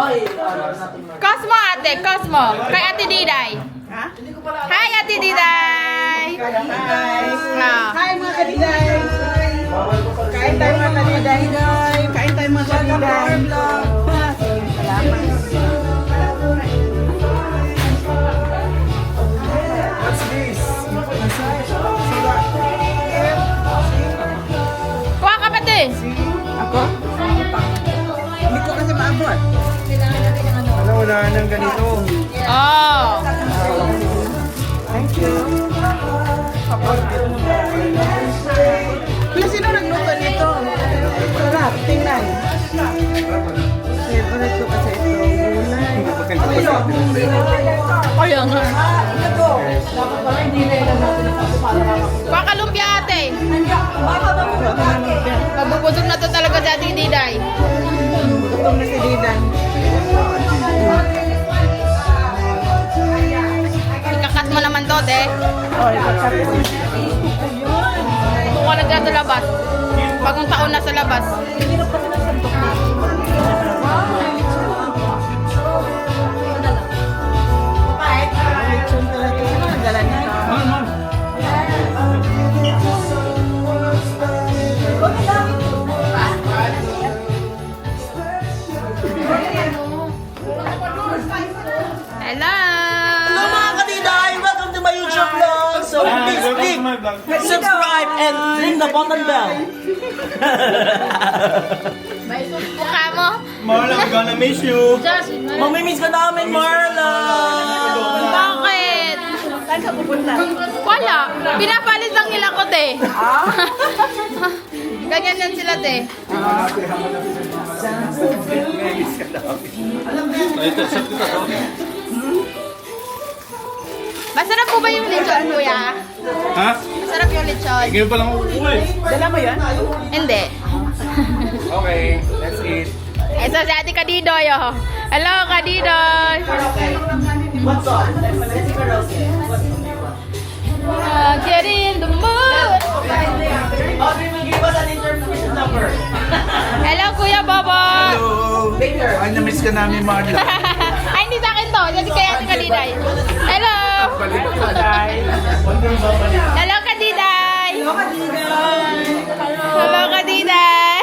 Cosmo ate, Cosmo. Kay Ate Diday. Hi Ate Diday. Hi mga kadiday! Kain tayo mga kadiday! Kain tayo mga kadiday! What's this? Kuha ka ba te? Ako? Hindi ko kasi maabot. Ano, wala nang ganito. Oh. Thank you. Wala, sino nagluto nito? Sarap, tingnan. Favorite ko kasi ito. Kaya nga. Kuha ka lumpia ate. Mabubusog na to talaga si Ate Diday. Gutom na si Didan. Ikakat mo naman to, te. Oh, ipagkakit. Kung ka nagdra sa labas. Bagong taon na sa labas. Lechon talaga. Sino nagdala nito? Hello! Hello mga kadiday! Welcome to my YouTube vlog! So please click subscribe and ring the button bell. Mukha mo. Marla, I'm gonna miss you. Mamimiss ka namin, Marla! Bakit? Saan ka pupunta? Wala. Pinapalit lang nila ko, te. Ganyan yan sila, te. Masarap po ba yung lechon, kuya? Ha? Masarap yung lechon? Ngayon pa lang ako uwi. Dala mo yan? Hindi. Okay, let's eat. Ito si Ate Kadidoy, oh. Hello, Kadidoy. What's up? Get in the mood. Audrey will give us an interpretation number. Hello, Kuya Bobo. Hello. Ay, na-miss ka namin, Marla. Ay, hindi sa akin to. Kasi kay Ate Kadiday. Hello. Hello, Kadiday. Hello, Kadiday. Hello, Kadiday.